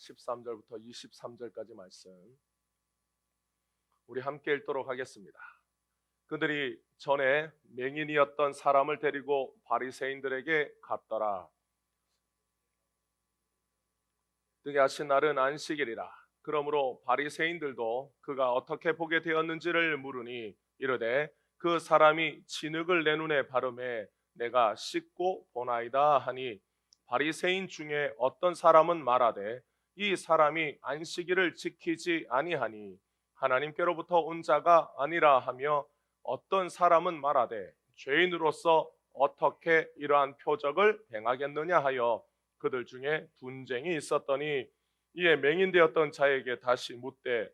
13절부터 23절까지 말씀 우리 함께 읽도록 하겠습니다. 그들이 전에 맹인이었던 사람을 데리고 바리새인들에게 갔더라. 뜨게 하신 날은 안식일이라. 그러므로 바리새인들도 그가 어떻게 보게 되었는지를 물으니 이르되 그 사람이 진흙을 내 눈에 바르매 내가 씻고 보나이다 하니, 바리새인 중에 어떤 사람은 말하되 이 사람이 안식일을 지키지 아니하니 하나님께로부터 온 자가 아니라 하며, 어떤 사람은 말하되 죄인으로서 어떻게 이러한 표적을 행하겠느냐 하여 그들 중에 분쟁이 있었더니, 이에 맹인되었던 자에게 다시 묻되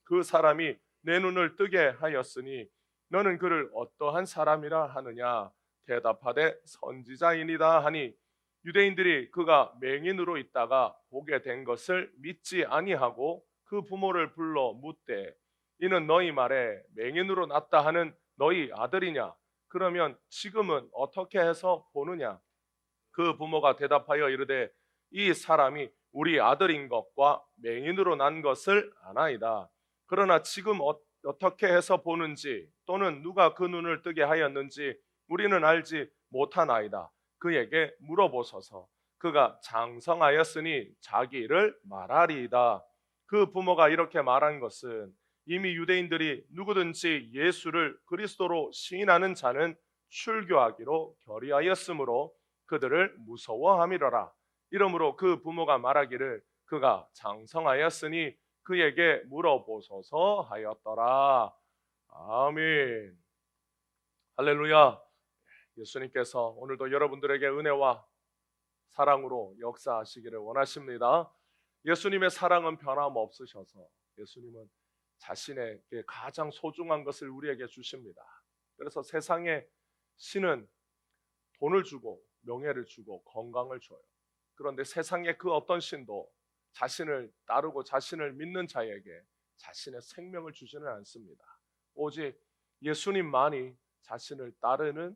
그 사람이 내 눈을 뜨게 하였으니 너는 그를 어떠한 사람이라 하느냐? 대답하되 선지자이니다 하니, 유대인들이 그가 맹인으로 있다가 보게 된 것을 믿지 아니하고 그 부모를 불러 묻되 이는 너희 말에 맹인으로 났다 하는 너희 아들이냐? 그러면 지금은 어떻게 해서 보느냐? 그 부모가 대답하여 이르되 이 사람이 우리 아들인 것과 맹인으로 난 것을 아나이다. 그러나 지금 어떻게 해서 보는지 또는 누가 그 눈을 뜨게 하였는지 우리는 알지 못하나이다. 그에게 물어보소서. 그가 장성하였으니 자기 일을 말하리이다. 그 부모가 이렇게 말한 것은 이미 유대인들이 누구든지 예수를 그리스도로 시인하는 자는 출교하기로 결의하였으므로 그들을 무서워함이로라. 이러므로 그 부모가 말하기를 그가 장성하였으니 그에게 물어보소서 하였더라. 아멘. 할렐루야. 예수님께서 오늘도 여러분들에게 은혜와 사랑으로 역사하시기를 원하십니다. 예수님의 사랑은 변함없으셔서 예수님은 자신에게 가장 소중한 것을 우리에게 주십니다. 그래서 세상에 신은 돈을 주고 명예를 주고 건강을 줘요. 그런데 세상의 그 어떤 신도 자신을 따르고 자신을 믿는 자에게 자신의 생명을 주지는 않습니다. 오직 예수님만이 자신을 따르는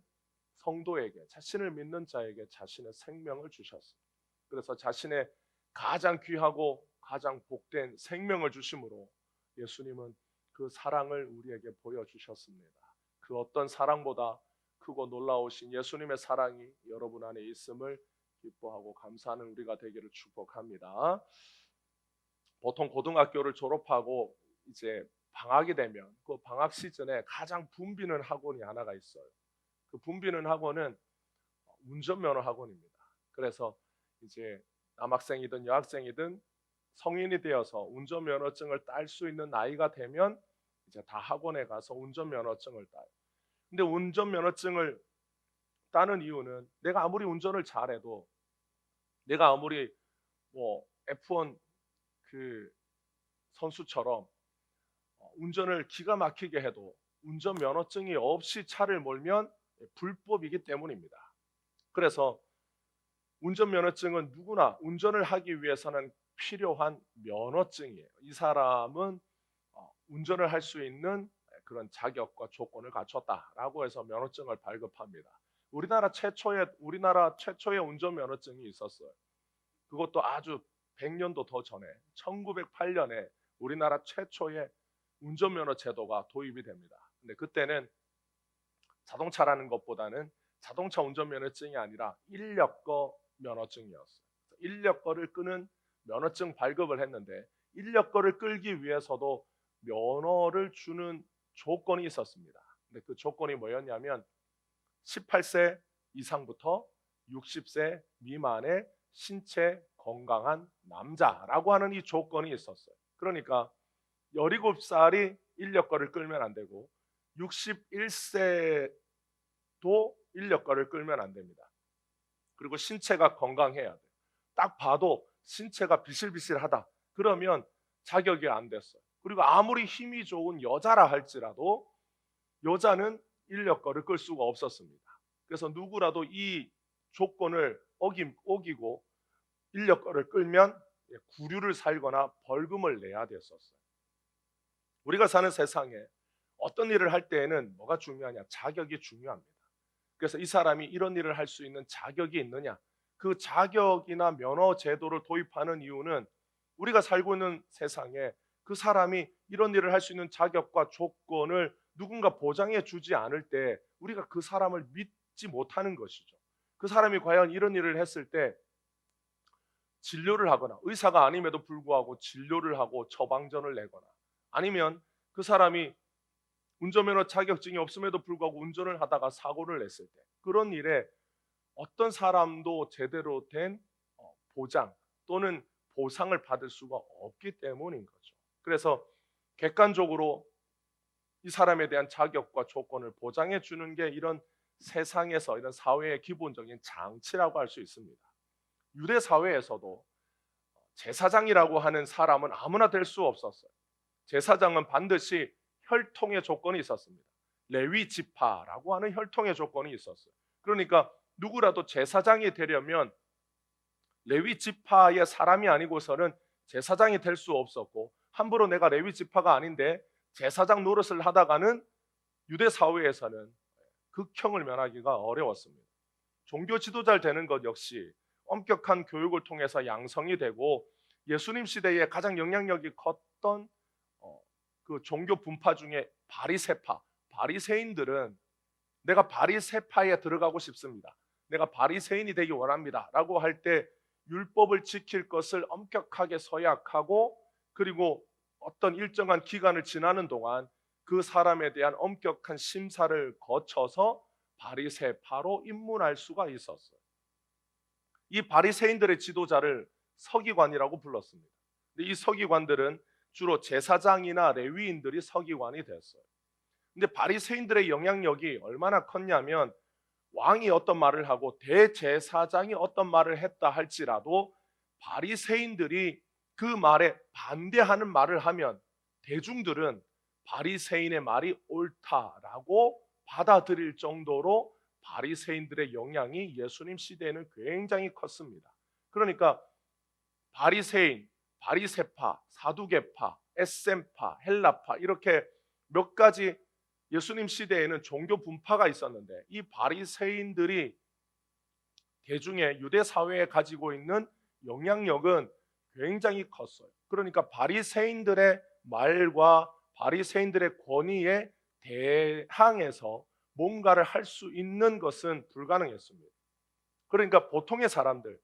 성도에게, 자신을 믿는 자에게 자신의 생명을 주셨습니다. 그래서 자신의 가장 귀하고 가장 복된 생명을 주심으로 예수님은 그 사랑을 우리에게 보여주셨습니다. 그 어떤 사랑보다 크고 놀라우신 예수님의 사랑이 여러분 안에 있음을 기뻐하고 감사하는 우리가 되기를 축복합니다. 보통 고등학교를 졸업하고 이제 방학이 되면 그 방학 시즌에 가장 붐비는 학원이 하나가 있어요. 그 붐비는 학원은 운전면허 학원입니다. 그래서 이제 남학생이든 여학생이든 성인이 되어서 운전면허증을 딸 수 있는 나이가 되면 이제 다 학원에 가서 운전면허증을 따요. 근데 운전면허증을 따는 이유는 내가 아무리 운전을 잘해도, 내가 아무리 뭐 F1 그 선수처럼 운전을 기가 막히게 해도 운전면허증이 없이 차를 몰면 불법이기 때문입니다. 그래서 운전면허증은 누구나 운전을 하기 위해서는 필요한 면허증이에요. 이 사람은 운전을 할 수 있는 그런 자격과 조건을 갖췄다라고 해서 면허증을 발급합니다. 우리나라 최초의 운전면허증이 있었어요. 그것도 아주 100년도 더 전에 1908년에 우리나라 최초의 운전면허 제도가 도입이 됩니다. 근데 그때는 자동차라는 것보다는 자동차 운전면허증이 아니라 인력거 면허증이었어요. 인력거를 끄는 면허증 발급을 했는데, 인력거를 끌기 위해서도 면허를 주는 조건이 있었습니다. 근데 그 조건이 뭐였냐면 18세 이상부터 60세 미만의 신체 건강한 남자라고 하는 이 조건이 있었어요. 그러니까 17살이 인력거를 끌면 안 되고 61세도 인력거를 끌면 안 됩니다. 그리고 신체가 건강해야 돼요. 딱 봐도 신체가 비실비실하다 그러면 자격이 안 됐어요. 그리고 아무리 힘이 좋은 여자라 할지라도 여자는 인력거를 끌 수가 없었습니다. 그래서 누구라도 이 조건을 어기고 인력거를 끌면 구류를 살거나 벌금을 내야 됐었어요. 우리가 사는 세상에 어떤 일을 할 때에는 뭐가 중요하냐? 자격이 중요합니다. 그래서 이 사람이 이런 일을 할 수 있는 자격이 있느냐? 그 자격이나 면허 제도를 도입하는 이유는 우리가 살고 있는 세상에 그 사람이 이런 일을 할 수 있는 자격과 조건을 누군가 보장해 주지 않을 때 우리가 그 사람을 믿지 못하는 것이죠. 그 사람이 과연 이런 일을 했을 때 진료를 하거나, 의사가 아님에도 불구하고 진료를 하고 처방전을 내거나, 아니면 그 사람이 운전면허 자격증이 없음에도 불구하고 운전을 하다가 사고를 냈을 때, 그런 일에 어떤 사람도 제대로 된 보장 또는 보상을 받을 수가 없기 때문인 거죠. 그래서 객관적으로 이 사람에 대한 자격과 조건을 보장해 주는 게 이런 세상에서, 이런 사회의 기본적인 장치라고 할 수 있습니다. 유대 사회에서도 제사장이라고 하는 사람은 아무나 될 수 없었어요. 제사장은 반드시 혈통의 조건이 있었습니다. 레위 지파라고 하는 혈통의 조건이 있었어요. 그러니까 누구라도 제사장이 되려면 레위 지파의 사람이 아니고서는 제사장이 될 수 없었고, 함부로 내가 레위 지파가 아닌데 제사장 노릇을 하다가는 유대 사회에서는 극형을 면하기가 어려웠습니다. 종교 지도자를 되는 것 역시 엄격한 교육을 통해서 양성이 되고, 예수님 시대에 가장 영향력이 컸던 그 종교 분파 중에 바리새파, 바리새인들은 내가 바리새파에 들어가고 싶습니다, 내가 바리새인이 되기 원합니다 라고 할 때 율법을 지킬 것을 엄격하게 서약하고, 그리고 어떤 일정한 기간을 지나는 동안 그 사람에 대한 엄격한 심사를 거쳐서 바리새파로 입문할 수가 있었어요. 이 바리새인들의 지도자를 서기관이라고 불렀습니다. 근데 이 서기관들은 주로 제사장이나 레위인들이 서기관이 됐어요. 근데 바리새인들의 영향력이 얼마나 컸냐면, 왕이 어떤 말을 하고 대제사장이 어떤 말을 했다 할지라도 바리새인들이 그 말에 반대하는 말을 하면 대중들은 바리새인의 말이 옳다라고 받아들일 정도로 바리새인들의 영향이 예수님 시대에는 굉장히 컸습니다. 그러니까 바리새인, 바리새파, 사두개파, 에셈파, 헬라파, 이렇게 몇 가지 예수님 시대에는 종교 분파가 있었는데, 이 바리새인들이 대중의 유대 사회에 가지고 있는 영향력은 굉장히 컸어요. 그러니까 바리새인들의 말과 바리새인들의 권위에 대항해서 뭔가를 할 수 있는 것은 불가능했습니다. 그러니까 보통의 사람들,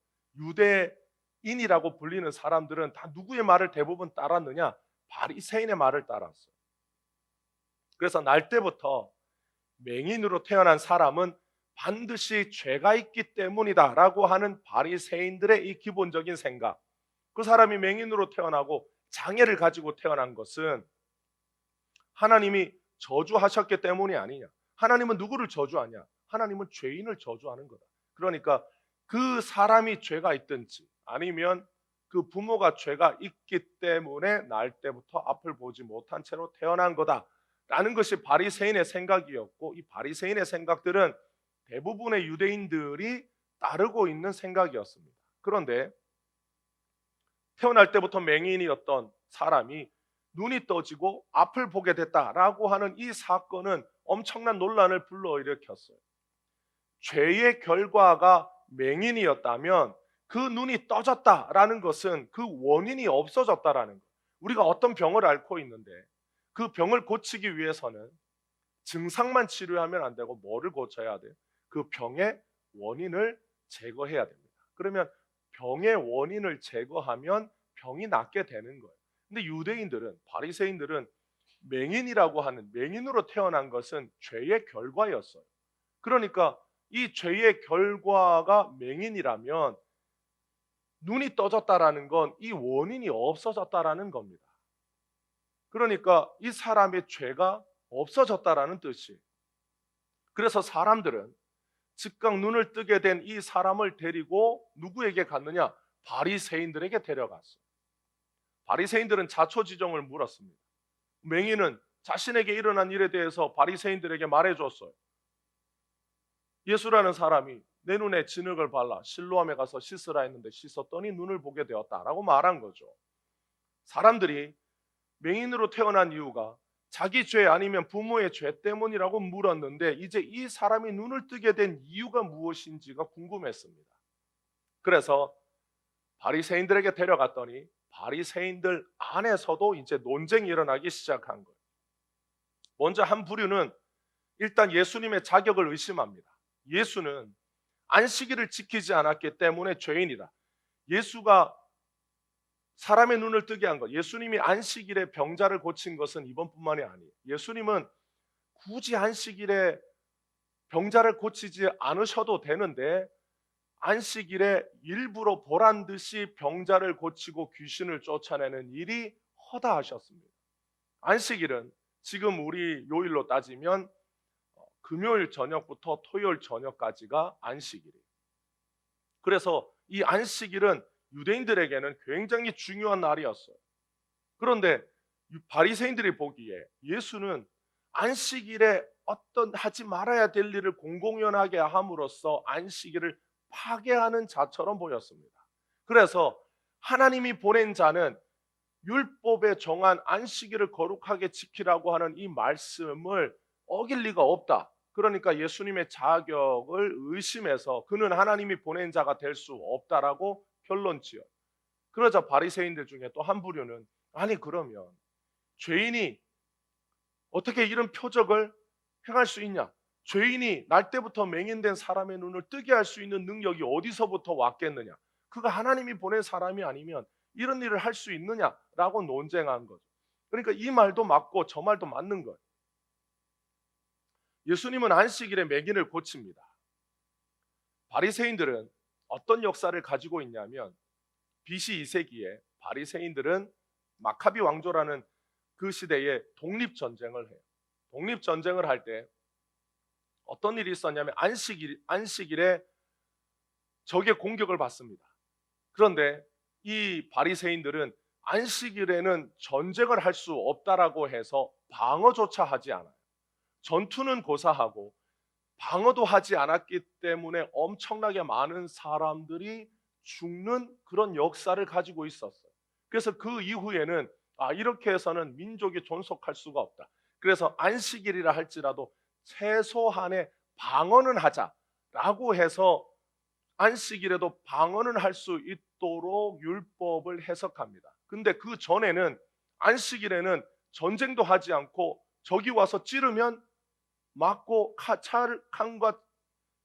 유대인이라고 불리는 사람들은 다 누구의 말을 대부분 따랐느냐? 바리새인의 말을 따랐어요. 그래서 날 때부터 맹인으로 태어난 사람은 반드시 죄가 있기 때문이다 라고 하는 바리새인들의 이 기본적인 생각, 그 사람이 맹인으로 태어나고 장애를 가지고 태어난 것은 하나님이 저주하셨기 때문이 아니냐. 하나님은 누구를 저주하냐? 하나님은 죄인을 저주하는 거다. 그러니까 그 사람이 죄가 있든지 아니면 그 부모가 죄가 있기 때문에 날 때부터 앞을 보지 못한 채로 태어난 거다라는 것이 바리새인의 생각이었고, 이 바리새인의 생각들은 대부분의 유대인들이 따르고 있는 생각이었습니다. 그런데 태어날 때부터 맹인이었던 사람이 눈이 떠지고 앞을 보게 됐다라고 하는 이 사건은 엄청난 논란을 불러일으켰어요. 죄의 결과가 맹인이었다면 그 눈이 떠졌다라는 것은 그 원인이 없어졌다라는 것. 우리가 어떤 병을 앓고 있는데 그 병을 고치기 위해서는 증상만 치료하면 안 되고 뭐를 고쳐야 돼요? 그 병의 원인을 제거해야 됩니다. 그러면 병의 원인을 제거하면 병이 낫게 되는 거예요. 근데 유대인들은, 바리새인들은 맹인이라고 하는, 맹인으로 태어난 것은 죄의 결과였어요. 그러니까 이 죄의 결과가 맹인이라면 눈이 떠졌다라는 건 이 원인이 없어졌다라는 겁니다. 그러니까 이 사람의 죄가 없어졌다라는 뜻이에요. 그래서 사람들은 즉각 눈을 뜨게 된 이 사람을 데리고 누구에게 갔느냐? 바리새인들에게 데려갔어요. 바리새인들은 자초지종을 물었습니다. 맹인은 자신에게 일어난 일에 대해서 바리새인들에게 말해줬어요. 예수라는 사람이 내 눈에 진흙을 발라 실로암에 가서 씻으라 했는데 씻었더니 눈을 보게 되었다라고 말한 거죠. 사람들이 맹인으로 태어난 이유가 자기 죄 아니면 부모의 죄 때문이라고 물었는데, 이제 이 사람이 눈을 뜨게 된 이유가 무엇인지가 궁금했습니다. 그래서 바리새인들에게 데려갔더니 바리새인들 안에서도 이제 논쟁이 일어나기 시작한 거예요. 먼저 한 부류는 일단 예수님의 자격을 의심합니다. 예수는 안식일을 지키지 않았기 때문에 죄인이다. 예수가 사람의 눈을 뜨게 한 것, 예수님이 안식일에 병자를 고친 것은 이번뿐만이 아니에요. 예수님은 굳이 안식일에 병자를 고치지 않으셔도 되는데 안식일에 일부러 보란 듯이 병자를 고치고 귀신을 쫓아내는 일이 허다하셨습니다. 안식일은 지금 우리 요일로 따지면 금요일 저녁부터 토요일 저녁까지가 안식일이에요. 그래서 이 안식일은 유대인들에게는 굉장히 중요한 날이었어요. 그런데 바리새인들이 보기에 예수는 안식일에 어떤 하지 말아야 될 일을 공공연하게 함으로써 안식일을 파괴하는 자처럼 보였습니다. 그래서 하나님이 보낸 자는 율법에 정한 안식일을 거룩하게 지키라고 하는 이 말씀을 어길 리가 없다. 그러니까 예수님의 자격을 의심해서 그는 하나님이 보낸 자가 될 수 없다라고 결론 지어요. 그러자 바리새인들 중에 또 한 부류는 아니 그러면 죄인이 어떻게 이런 표적을 행할 수 있냐? 죄인이 날 때부터 맹인된 사람의 눈을 뜨게 할 수 있는 능력이 어디서부터 왔겠느냐? 그가 하나님이 보낸 사람이 아니면 이런 일을 할 수 있느냐라고 논쟁한 거죠. 그러니까 이 말도 맞고 저 말도 맞는 거예요. 예수님은 안식일에 맹인을 고칩니다. 바리새인들은 어떤 역사를 가지고 있냐면 BC 2세기에 바리새인들은 마카비 왕조라는 그 시대에 독립전쟁을 해요. 독립전쟁을 할 때 어떤 일이 있었냐면 안식일에 적의 공격을 받습니다. 그런데 이 바리새인들은 안식일에는 전쟁을 할 수 없다라고 해서 방어조차 하지 않아요. 전투는 고사하고 방어도 하지 않았기 때문에 엄청나게 많은 사람들이 죽는 그런 역사를 가지고 있었어요. 그래서 그 이후에는 이렇게 해서는 민족이 존속할 수가 없다. 그래서 안식일이라 할지라도 최소한의 방어는 하자라고 해서 안식일에도 방어는 할 수 있도록 율법을 해석합니다. 근데 그 전에는 안식일에는 전쟁도 하지 않고 적이 와서 찌르면 맞고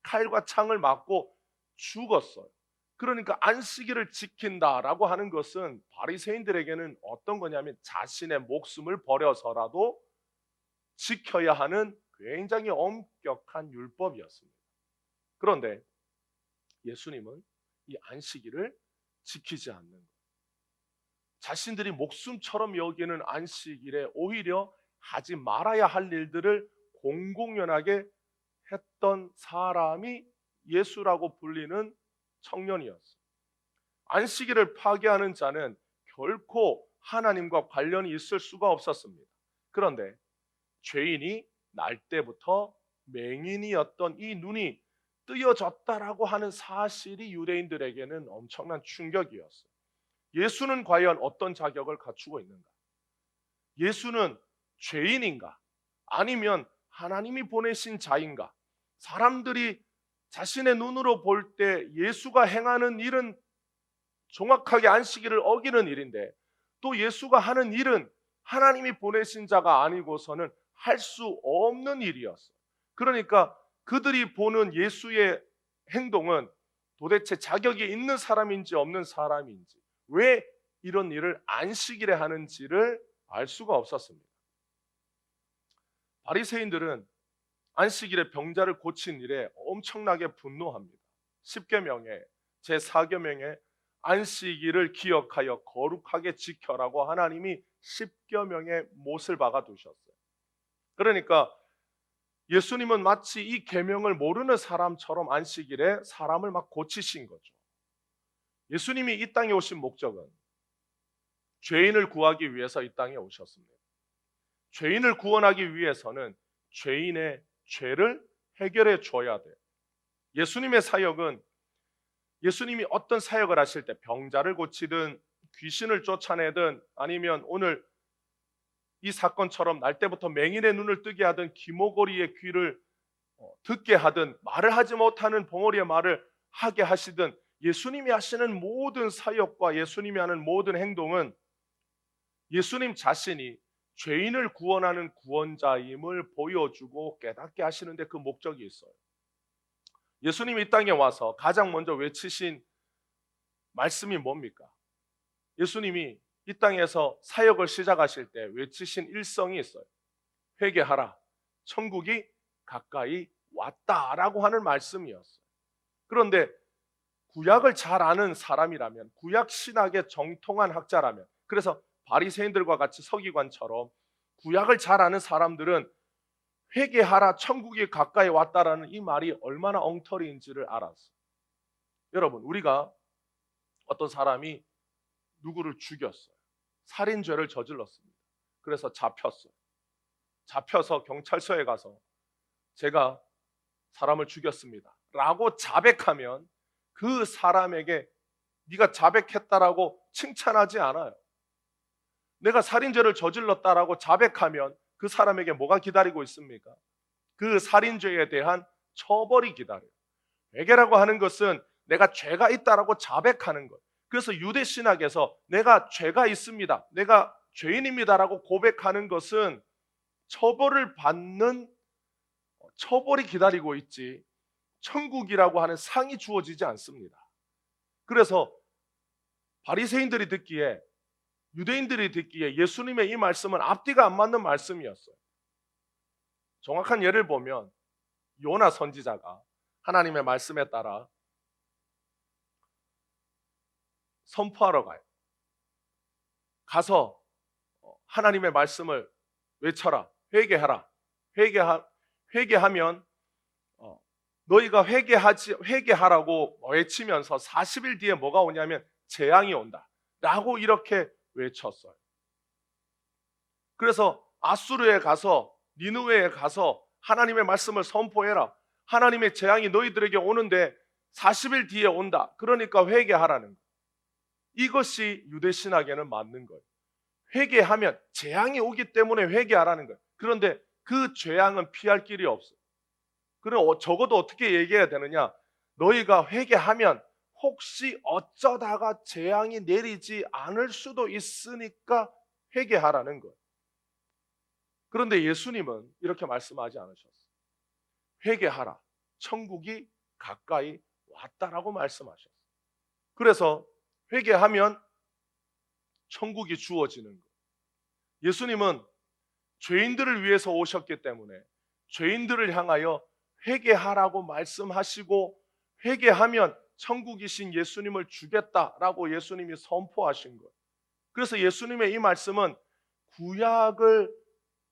칼과 창을 맞고 죽었어요. 그러니까 안식일을 지킨다라고 하는 것은 바리새인들에게는 어떤 거냐면 자신의 목숨을 버려서라도 지켜야 하는 굉장히 엄격한 율법이었습니다. 그런데 예수님은 이 안식일을 지키지 않는 거예요. 자신들이 목숨처럼 여기는 안식일에 오히려 하지 말아야 할 일들을 공공연하게 했던 사람이 예수라고 불리는 청년이었어요. 안식일을 파괴하는 자는 결코 하나님과 관련이 있을 수가 없었습니다. 그런데 죄인이 날 때부터 맹인이었던 이 눈이 뜨여졌다라고 하는 사실이 유대인들에게는 엄청난 충격이었어요. 예수는 과연 어떤 자격을 갖추고 있는가? 예수는 죄인인가? 아니면 하나님이 보내신 자인가? 사람들이 자신의 눈으로 볼 때 예수가 행하는 일은 정확하게 안식일을 어기는 일인데 또 예수가 하는 일은 하나님이 보내신 자가 아니고서는 할 수 없는 일이었어요. 그러니까 그들이 보는 예수의 행동은 도대체 자격이 있는 사람인지 없는 사람인지 왜 이런 일을 안식일에 하는지를 알 수가 없었습니다. 바리새인들은 안식일에 병자를 고친 일에 엄청나게 분노합니다. 10계명에 제4계명에 안식일을 기억하여 거룩하게 지켜라고 하나님이 10계명에 못을 박아 두셨어요. 그러니까 예수님은 마치 이 계명을 모르는 사람처럼 안식일에 사람을 막 고치신 거죠. 예수님이 이 땅에 오신 목적은 죄인을 구하기 위해서 이 땅에 오셨습니다. 죄인을 구원하기 위해서는 죄인의 죄를 해결해 줘야 돼요. 예수님의 사역은 예수님이 어떤 사역을 하실 때 병자를 고치든 귀신을 쫓아내든 아니면 오늘 이 사건처럼 날 때부터 맹인의 눈을 뜨게 하든 기모고리의 귀를 듣게 하든 말을 하지 못하는 봉오리의 말을 하게 하시든 예수님이 하시는 모든 사역과 예수님이 하는 모든 행동은 예수님 자신이 죄인을 구원하는 구원자임을 보여주고 깨닫게 하시는데 그 목적이 있어요. 예수님이 이 땅에 와서 가장 먼저 외치신 말씀이 뭡니까? 예수님이 이 땅에서 사역을 시작하실 때 외치신 일성이 있어요. 회개하라, 천국이 가까이 왔다라고 하는 말씀이었어요. 그런데 구약을 잘 아는 사람이라면, 구약 신학의 정통한 학자라면, 그래서 바리새인들과 같이 서기관처럼 구약을 잘 아는 사람들은 회개하라, 천국이 가까이 왔다라는 이 말이 얼마나 엉터리인지를 알았어요. 여러분, 우리가 어떤 사람이 누구를 죽였어요. 살인죄를 저질렀습니다. 그래서 잡혔어요. 잡혀서 경찰서에 가서 제가 사람을 죽였습니다 라고 자백하면 그 사람에게 네가 자백했다라고 칭찬하지 않아요. 내가 살인죄를 저질렀다라고 자백하면 그 사람에게 뭐가 기다리고 있습니까? 그 살인죄에 대한 처벌이 기다려요. 회개라고 하는 것은 내가 죄가 있다라고 자백하는 거예요. 그래서 유대 신학에서 내가 죄가 있습니다, 내가 죄인입니다라고 고백하는 것은 처벌을 받는, 처벌이 기다리고 있지 천국이라고 하는 상이 주어지지 않습니다. 그래서 바리새인들이 듣기에, 유대인들이 듣기에 예수님의 이 말씀은 앞뒤가 안 맞는 말씀이었어요. 정확한 예를 보면 요나 선지자가 하나님의 말씀에 따라 선포하러 가요. 가서 하나님의 말씀을 외쳐라, 회개하라, 회개하면 너희가 회개하라고 외치면서 40일 뒤에 뭐가 오냐면 재앙이 온다 라고 이렇게 외쳤어요. 그래서 아수르에 가서, 니느웨에 가서 하나님의 말씀을 선포해라, 하나님의 재앙이 너희들에게 오는데 40일 뒤에 온다, 그러니까 회개하라는 거예요. 이것이 유대신학에는 맞는 거예요. 회개하면 재앙이 오기 때문에 회개하라는 거예요. 그런데 그 재앙은 피할 길이 없어요. 그럼 적어도 어떻게 얘기해야 되느냐? 너희가 회개하면 혹시 어쩌다가 재앙이 내리지 않을 수도 있으니까 회개하라는 거예요. 그런데 예수님은 이렇게 말씀하지 않으셨어요. 회개하라, 천국이 가까이 왔다라고 말씀하셨어요. 그래서 회개하면 천국이 주어지는 거예요. 예수님은 죄인들을 위해서 오셨기 때문에 죄인들을 향하여 회개하라고 말씀하시고, 회개하면 천국이신 예수님을 주겠다라고 예수님이 선포하신 거예요. 그래서 예수님의 이 말씀은 구약을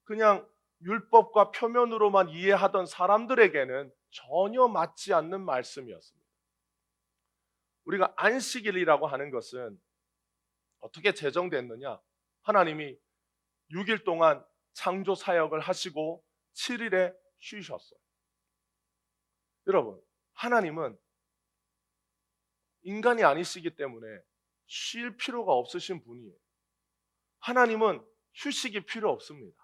그냥 율법과 표면으로만 이해하던 사람들에게는 전혀 맞지 않는 말씀이었습니다. 우리가 안식일이라고 하는 것은 어떻게 제정됐느냐? 하나님이 6일 동안 창조 사역을 하시고 7일에 쉬셨어요. 여러분, 하나님은 인간이 아니시기 때문에 쉴 필요가 없으신 분이에요. 하나님은 휴식이 필요 없습니다.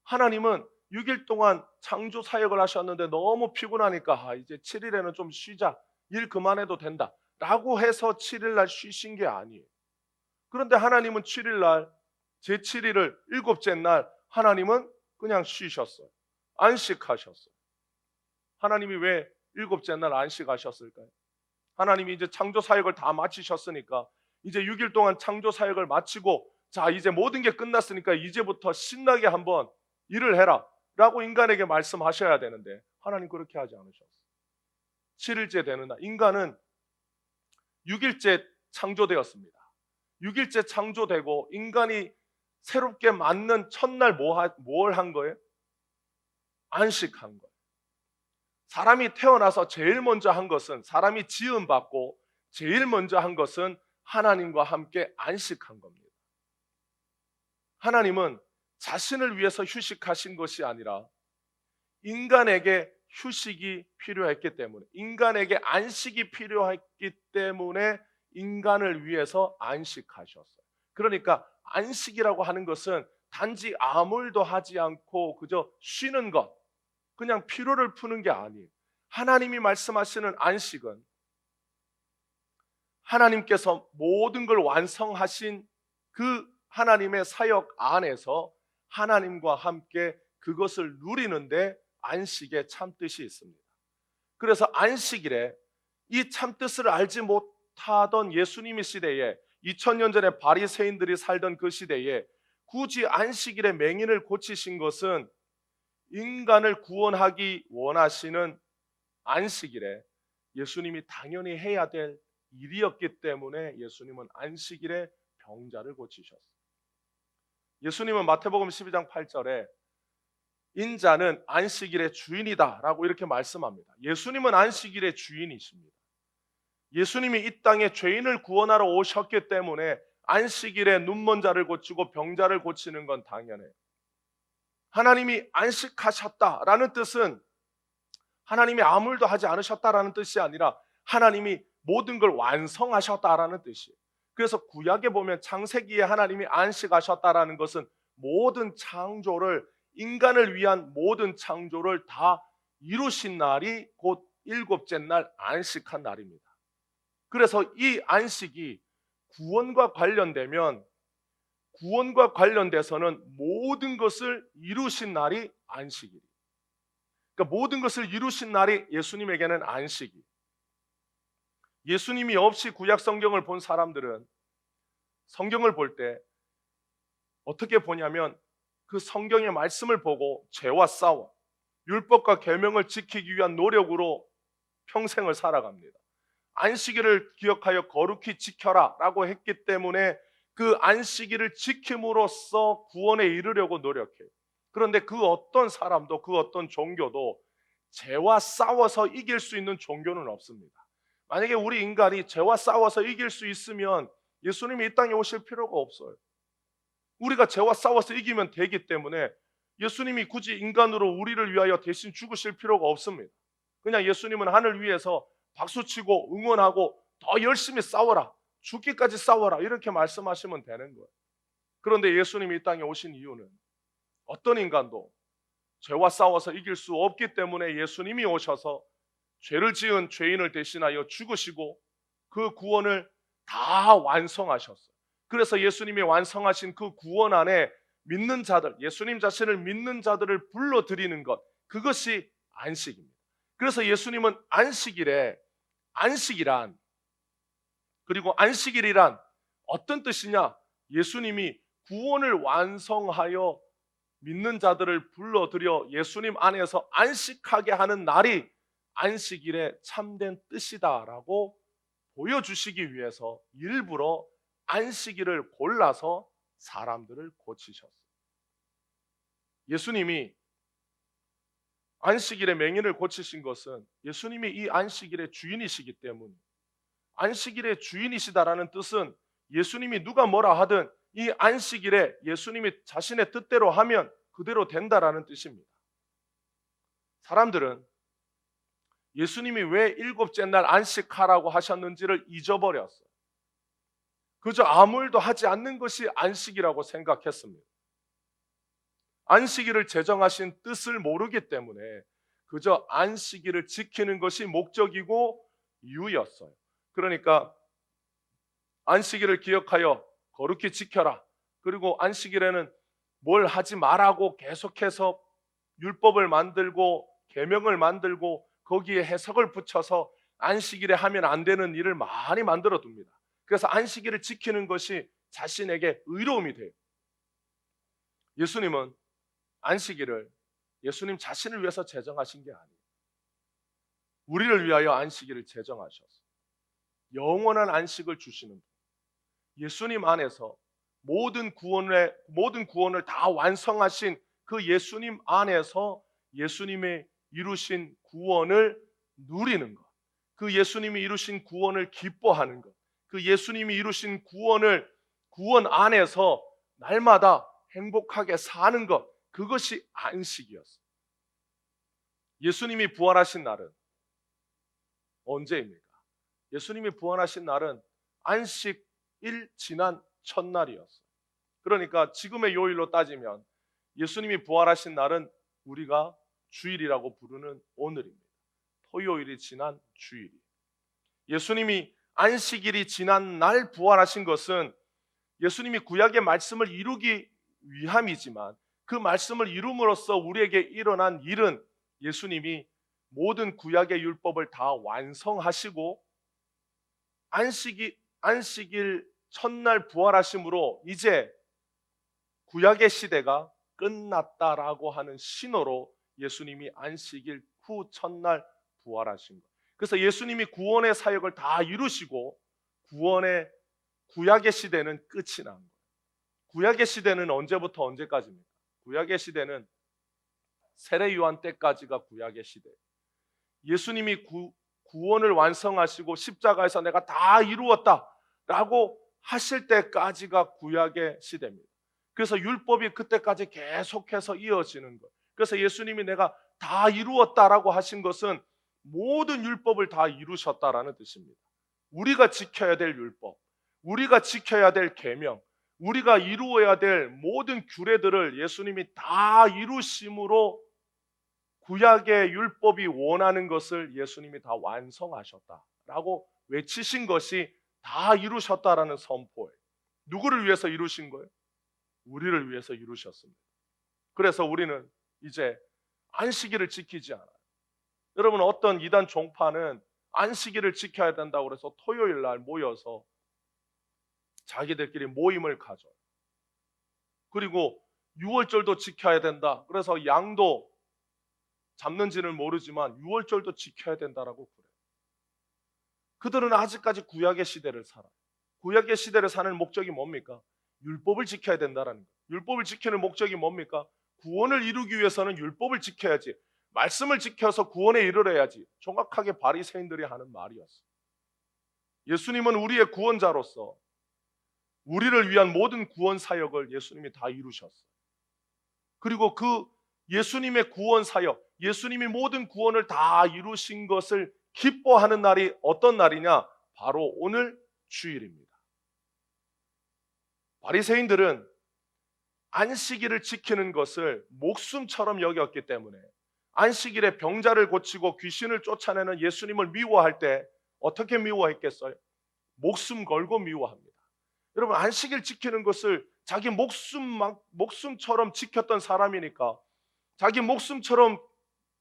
하나님은 6일 동안 창조 사역을 하셨는데 너무 피곤하니까 이제 7일에는 좀 쉬자, 일 그만해도 된다 라고 해서 7일 날 쉬신 게 아니에요. 그런데 하나님은 7일 날, 제7일을 일곱째 날 하나님은 그냥 쉬셨어요. 안식하셨어요. 하나님이 왜 일곱째 날 안식하셨을까요? 하나님이 이제 창조 사역을 다 마치셨으니까 이제 6일 동안 창조 사역을 마치고, 자 이제 모든 게 끝났으니까 이제부터 신나게 한번 일을 해라 라고 인간에게 말씀하셔야 되는데 하나님 그렇게 하지 않으셨어요. 7일째 되는 날, 인간은 6일째 창조되었습니다. 6일째 창조되고 인간이 새롭게 맞는 첫날 뭘 한 거예요? 안식한 거예요. 사람이 태어나서 제일 먼저 한 것은, 사람이 지음받고 제일 먼저 한 것은 하나님과 함께 안식한 겁니다. 하나님은 자신을 위해서 휴식하신 것이 아니라 인간에게 휴식이 필요했기 때문에, 인간에게 안식이 필요했기 때문에 인간을 위해서 안식하셨어요. 그러니까 안식이라고 하는 것은 단지 아무 일도 하지 않고 그저 쉬는 것, 그냥 피로를 푸는 게 아니에요. 하나님이 말씀하시는 안식은 하나님께서 모든 걸 완성하신 그 하나님의 사역 안에서 하나님과 함께 그것을 누리는데 안식의 참뜻이 있습니다. 그래서 안식일에 이 참뜻을 알지 못하던 예수님의 시대에 2000년 전에 바리새인들이 살던 그 시대에 굳이 안식일에 맹인을 고치신 것은 인간을 구원하기 원하시는 안식일에 예수님이 당연히 해야 될 일이었기 때문에 예수님은 안식일에 병자를 고치셨어요. 예수님은 마태복음 12장 8절에 인자는 안식일의 주인이다라고 이렇게 말씀합니다. 예수님은 안식일의 주인이십니다. 예수님이 이 땅에 죄인을 구원하러 오셨기 때문에 안식일에 눈먼 자를 고치고 병자를 고치는 건 당연해요. 하나님이 안식하셨다라는 뜻은 하나님이 아무 일도 하지 않으셨다라는 뜻이 아니라 하나님이 모든 걸 완성하셨다라는 뜻이에요. 그래서 구약에 보면 창세기에 하나님이 안식하셨다라는 것은 모든 창조를, 인간을 위한 모든 창조를 다 이루신 날이 곧 일곱째 날 안식한 날입니다. 그래서 이 안식이 구원과 관련돼서는 모든 것을 이루신 날이 안식일이에요. 그러니까 모든 것을 이루신 날이 예수님에게는 안식이. 예수님이 없이 구약 성경을 본 사람들은 성경을 볼 때 어떻게 보냐면 그 성경의 말씀을 보고 죄와 싸워 율법과 계명을 지키기 위한 노력으로 평생을 살아갑니다. 안식일을 기억하여 거룩히 지켜라 라고 했기 때문에 그 안식일을 지킴으로써 구원에 이르려고 노력해요. 그런데 그 어떤 사람도, 그 어떤 종교도 죄와 싸워서 이길 수 있는 종교는 없습니다. 만약에 우리 인간이 죄와 싸워서 이길 수 있으면 예수님이 이 땅에 오실 필요가 없어요. 우리가 죄와 싸워서 이기면 되기 때문에 예수님이 굳이 인간으로 우리를 위하여 대신 죽으실 필요가 없습니다. 그냥 예수님은 하늘 위에서 박수치고 응원하고 더 열심히 싸워라, 죽기까지 싸워라 이렇게 말씀하시면 되는 거예요. 그런데 예수님이 이 땅에 오신 이유는 어떤 인간도 죄와 싸워서 이길 수 없기 때문에 예수님이 오셔서 죄를 지은 죄인을 대신하여 죽으시고 그 구원을 다 완성하셨어요. 그래서 예수님이 완성하신 그 구원 안에 믿는 자들, 예수님 자신을 믿는 자들을 불러들이는 것, 그것이 안식입니다. 그래서 예수님은 안식이란, 그리고 안식일이란 어떤 뜻이냐? 예수님이 구원을 완성하여 믿는 자들을 불러들여 예수님 안에서 안식하게 하는 날이 안식일의 참된 뜻이다라고 보여주시기 위해서 일부러 안식일을 골라서 사람들을 고치셨어요. 예수님이 안식일에 맹인을 고치신 것은 예수님이 이 안식일의 주인이시기 때문에, 안식일의 주인이시다라는 뜻은 예수님이 누가 뭐라 하든 이 안식일에 예수님이 자신의 뜻대로 하면 그대로 된다라는 뜻입니다. 사람들은 예수님이 왜 일곱째 날 안식하라고 하셨는지를 잊어버렸어요. 그저 아무 일도 하지 않는 것이 안식이라고 생각했습니다. 안식일을 제정하신 뜻을 모르기 때문에 그저 안식일을 지키는 것이 목적이고 이유였어요. 그러니까 안식일을 기억하여 거룩히 지켜라. 그리고 안식일에는 뭘 하지 말라고 계속해서 율법을 만들고 계명을 만들고 거기에 해석을 붙여서 안식일에 하면 안 되는 일을 많이 만들어 둡니다. 그래서 안식일을 지키는 것이 자신에게 의로움이 돼요. 예수님은 안식일을 예수님 자신을 위해서 제정하신 게 아니에요. 우리를 위하여 안식일을 제정하셨어요. 영원한 안식을 주시는 분. 예수님 안에서 모든 구원을 다 완성하신 그 예수님 안에서 예수님의 이루신 구원을 누리는 것, 그 예수님이 이루신 구원을 기뻐하는 것, 그 예수님이 이루신 구원 안에서 날마다 행복하게 사는 것, 그것이 안식이었어요. 예수님이 부활하신 날은 언제입니까? 예수님이 부활하신 날은 안식일 지난 첫날이었어요. 그러니까 지금의 요일로 따지면 예수님이 부활하신 날은 우리가 주일이라고 부르는 오늘입니다. 토요일이 지난 주일이. 예수님이 안식일이 지난 날 부활하신 것은 예수님이 구약의 말씀을 이루기 위함이지만 그 말씀을 이룸으로써 우리에게 일어난 일은 예수님이 모든 구약의 율법을 다 완성하시고 안식일 첫날 부활하심으로 이제 구약의 시대가 끝났다라고 하는 신호로 예수님이 안식일 후 첫날 부활하신 거예요. 그래서 예수님이 구원의 사역을 다 이루시고 구약의 시대는 끝이 난 거예요. 구약의 시대는 언제부터 언제까지입니까? 구약의 시대는 세례 요한 때까지가 구약의 시대예요. 예수님이 구원을 완성하시고 십자가에서 내가 다 이루었다라고 하실 때까지가 구약의 시대입니다. 그래서 율법이 그때까지 계속해서 이어지는 거예요. 그래서 예수님이 내가 다 이루었다라고 하신 것은 모든 율법을 다 이루셨다라는 뜻입니다. 우리가 지켜야 될 율법, 우리가 지켜야 될 계명, 우리가 이루어야 될 모든 규례들을 예수님이 다 이루심으로 구약의 율법이 원하는 것을 예수님이 다 완성하셨다라고 외치신 것이 다 이루셨다라는 선포예요. 누구를 위해서 이루신 거예요? 우리를 위해서 이루셨습니다. 그래서 우리는 이제 안식일을 지키지 않아요. 여러분, 어떤 이단 종파는 안식일을 지켜야 된다고 해서 토요일 날 모여서 자기들끼리 모임을 가져요. 그리고 6월절도 지켜야 된다. 그래서 양도 잡는지는 모르지만 6월절도 지켜야 된다라고 그래요. 그들은 아직까지 구약의 시대를 살아요. 구약의 시대를 사는 목적이 뭡니까? 율법을 지켜야 된다라는 거예요. 율법을 지키는 목적이 뭡니까? 구원을 이루기 위해서는 율법을 지켜야지. 말씀을 지켜서 구원에 이르러야지. 정확하게 바리새인들이 하는 말이었어요. 예수님은 우리의 구원자로서 우리를 위한 모든 구원 사역을 예수님이 다 이루셨어요. 그리고 그 예수님의 구원 사역, 예수님이 모든 구원을 다 이루신 것을 기뻐하는 날이 어떤 날이냐? 바로 오늘 주일입니다. 바리새인들은 안식일을 지키는 것을 목숨처럼 여겼기 때문에 안식일에 병자를 고치고 귀신을 쫓아내는 예수님을 미워할 때 어떻게 미워했겠어요? 목숨 걸고 미워합니다. 여러분, 안식일 지키는 것을 자기 목숨처럼 지켰던 사람이니까 자기 목숨처럼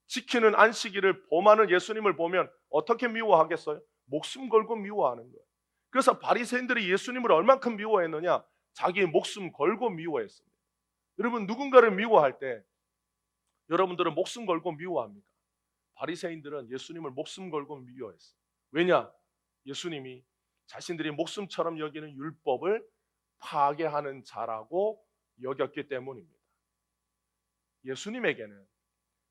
지키는 안식일을 범하는 예수님을 보면 어떻게 미워하겠어요? 목숨 걸고 미워하는 거예요. 그래서 바리새인들이 예수님을 얼만큼 미워했느냐? 자기 목숨 걸고 미워했습니다. 여러분, 누군가를 미워할 때 여러분들은 목숨 걸고 미워합니까? 바리새인들은 예수님을 목숨 걸고 미워했어요. 왜냐? 예수님이 자신들이 목숨처럼 여기는 율법을 파괴하는 자라고 여겼기 때문입니다. 예수님에게는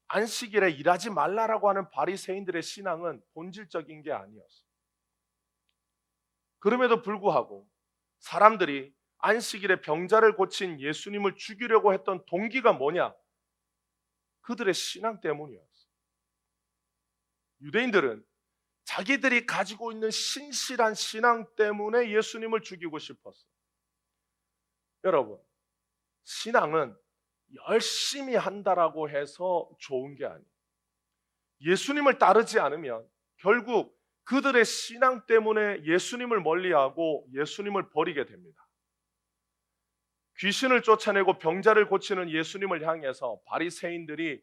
안식일에 일하지 말라라고 하는 바리새인들의 신앙은 본질적인 게 아니었어요. 그럼에도 불구하고 사람들이 안식일에 병자를 고친 예수님을 죽이려고 했던 동기가 뭐냐? 그들의 신앙 때문이었어요. 유대인들은 자기들이 가지고 있는 신실한 신앙 때문에 예수님을 죽이고 싶었어요. 여러분, 신앙은 열심히 한다라고 해서 좋은 게 아니에요. 예수님을 따르지 않으면 결국 그들의 신앙 때문에 예수님을 멀리하고 예수님을 버리게 됩니다. 귀신을 쫓아내고 병자를 고치는 예수님을 향해서 바리새인들이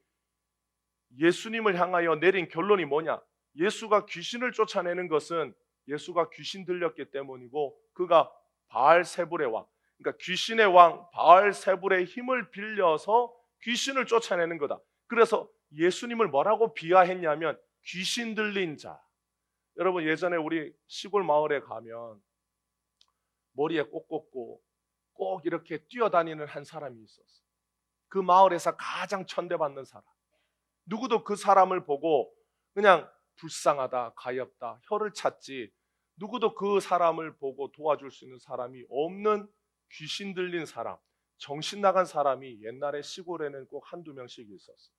예수님을 향하여 내린 결론이 뭐냐? 예수가 귀신을 쫓아내는 것은 예수가 귀신 들렸기 때문이고 그가 바알세불의 왕, 그러니까 귀신의 왕 바알세불의 힘을 빌려서 귀신을 쫓아내는 거다. 그래서 예수님을 뭐라고 비하했냐면 귀신 들린 자. 여러분, 예전에 우리 시골 마을에 가면 머리에 꽃 꽂고 꼭 이렇게 뛰어다니는 한 사람이 있었어요. 그 마을에서 가장 천대받는 사람. 누구도 그 사람을 보고 그냥 불쌍하다, 가엾다, 혀를 찾지, 누구도 그 사람을 보고 도와줄 수 있는 사람이 없는 귀신 들린 사람, 정신 나간 사람이 옛날에 시골에는 꼭 한두 명씩 있었어요.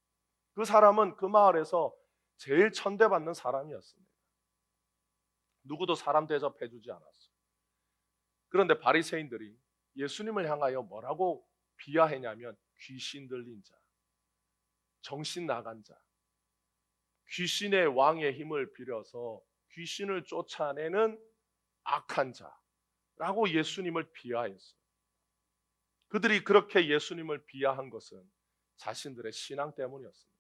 그 사람은 그 마을에서 제일 천대받는 사람이었습니다. 누구도 사람 대접해주지 않았어요. 그런데 바리새인들이 예수님을 향하여 뭐라고 비하했냐면 귀신 들린 자, 정신 나간 자, 귀신의 왕의 힘을 빌려서 귀신을 쫓아내는 악한 자라고 예수님을 비하했어요. 그들이 그렇게 예수님을 비하한 것은 자신들의 신앙 때문이었습니다.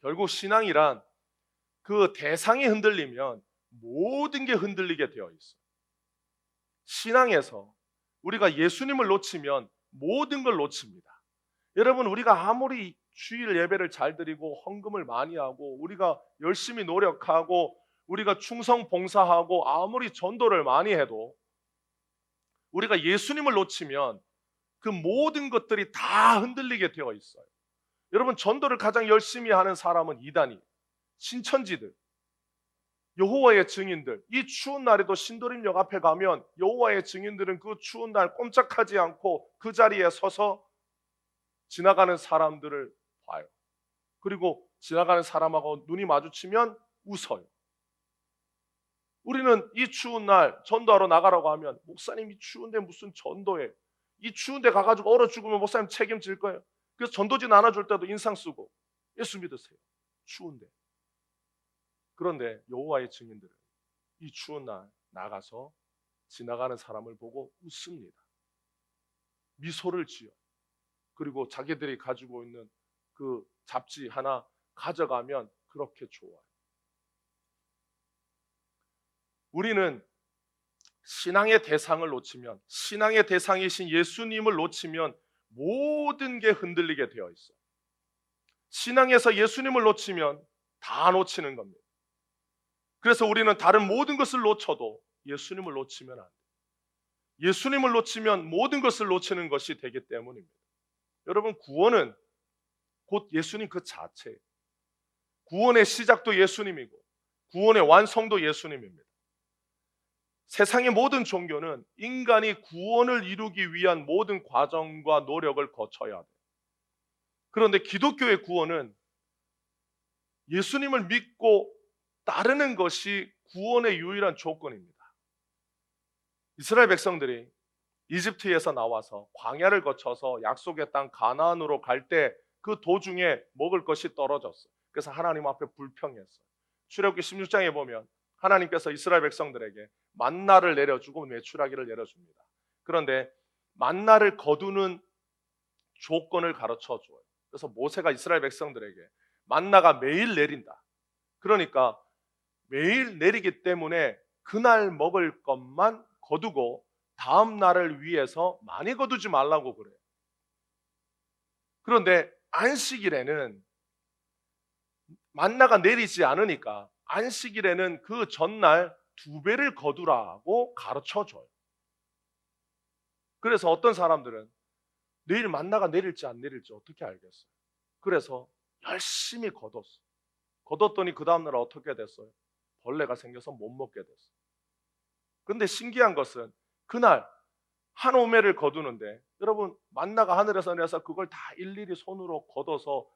결국 신앙이란 그 대상이 흔들리면 모든 게 흔들리게 되어 있어요. 신앙에서 우리가 예수님을 놓치면 모든 걸 놓칩니다. 여러분, 우리가 아무리 주일 예배를 잘 드리고 헌금을 많이 하고 우리가 열심히 노력하고 우리가 충성 봉사하고 아무리 전도를 많이 해도 우리가 예수님을 놓치면 그 모든 것들이 다 흔들리게 되어 있어요. 여러분, 전도를 가장 열심히 하는 사람은 이단이, 신천지들, 여호와의 증인들. 이 추운 날에도 신도림역 앞에 가면 여호와의 증인들은 그 추운 날 꼼짝하지 않고 그 자리에 서서 지나가는 사람들을 봐요. 그리고 지나가는 사람하고 눈이 마주치면 웃어요. 우리는 이 추운 날 전도하러 나가라고 하면 목사님이 추운데 무슨 전도해? 이 추운데 가가지고 얼어 죽으면 목사님 책임질 거예요. 그래서 전도지 나눠줄 때도 인상 쓰고 예수 믿으세요. 추운데. 그런데 여호와의 증인들은 이 추운 날 나가서 지나가는 사람을 보고 웃습니다. 미소를 지어. 그리고 자기들이 가지고 있는 그 잡지 하나 가져가면 그렇게 좋아요. 우리는 신앙의 대상을 놓치면, 신앙의 대상이신 예수님을 놓치면 모든 게 흔들리게 되어 있어요. 신앙에서 예수님을 놓치면 다 놓치는 겁니다. 그래서 우리는 다른 모든 것을 놓쳐도 예수님을 놓치면 안 돼요. 예수님을 놓치면 모든 것을 놓치는 것이 되기 때문입니다. 여러분, 구원은 곧 예수님 그 자체예요. 구원의 시작도 예수님이고 구원의 완성도 예수님입니다. 세상의 모든 종교는 인간이 구원을 이루기 위한 모든 과정과 노력을 거쳐야 돼요. 그런데 기독교의 구원은 예수님을 믿고 따르는 것이 구원의 유일한 조건입니다. 이스라엘 백성들이 이집트에서 나와서 광야를 거쳐서 약속의 땅 가나안으로 갈 때 그 도중에 먹을 것이 떨어졌어요. 그래서 하나님 앞에 불평했어요. 출애굽기 16장에 보면 하나님께서 이스라엘 백성들에게 만나를 내려주고 메추라기를 내려줍니다. 그런데 만나를 거두는 조건을 가르쳐 줘요. 그래서 모세가 이스라엘 백성들에게 만나가 매일 내린다. 그러니까 매일 내리기 때문에 그날 먹을 것만 거두고 다음 날을 위해서 많이 거두지 말라고 그래요. 그런데 안식일에는 만나가 내리지 않으니까 안식일에는 그 전날 2배를 거두라고 가르쳐 줘요. 그래서 어떤 사람들은 내일 만나가 내릴지 안 내릴지 어떻게 알겠어요? 그래서 열심히 거뒀어요. 거뒀더니 그 다음날 어떻게 됐어요? 벌레가 생겨서 못 먹게 됐어요. 근데 신기한 것은 그날 한 오매를 거두는데 여러분, 만나가 하늘에서 내려서 그걸 다 일일이 손으로 걷어서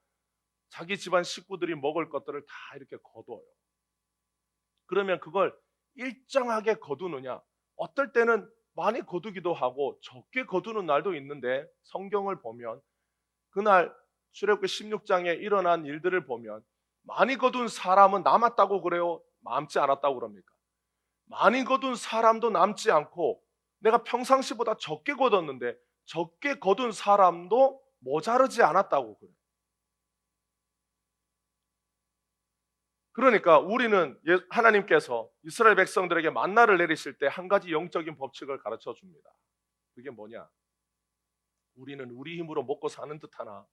자기 집안 식구들이 먹을 것들을 다 이렇게 거둬요. 그러면 그걸 일정하게 거두느냐? 어떨 때는 많이 거두기도 하고 적게 거두는 날도 있는데 성경을 보면 그날 출애굽기 16장에 일어난 일들을 보면 많이 거둔 사람은 남았다고 그래요? 남지 않았다고 그럽니까? 많이 거둔 사람도 남지 않고 내가 평상시보다 적게 거뒀는데 적게 거둔 사람도 모자르지 않았다고 그래요. 그러니까 우리는 하나님께서 이스라엘 백성들에게 만나를 내리실 때 한 가지 영적인 법칙을 가르쳐 줍니다. 그게 뭐냐? 우리는 우리 힘으로 먹고 사는 듯하나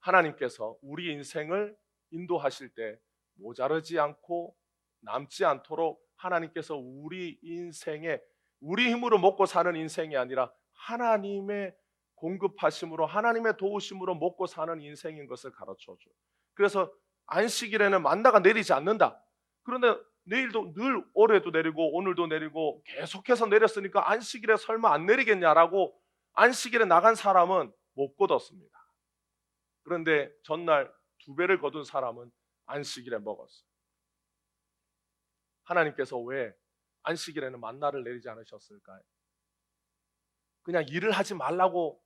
하나님께서 우리 인생을 인도하실 때 모자르지 않고 남지 않도록 하나님께서 우리 인생에 우리 힘으로 먹고 사는 인생이 아니라 하나님의 공급하심으로 하나님의 도우심으로 먹고 사는 인생인 것을 가르쳐 줘요. 그래서 안식일에는 만나가 내리지 않는다. 그런데 내일도 늘 올해도 내리고 오늘도 내리고 계속해서 내렸으니까 안식일에 설마 안 내리겠냐라고 안식일에 나간 사람은 못 거뒀습니다. 그런데 전날 2배를 거둔 사람은 안식일에 먹었어요. 하나님께서 왜 안식일에는 만나를 내리지 않으셨을까요? 그냥 일을 하지 말라고,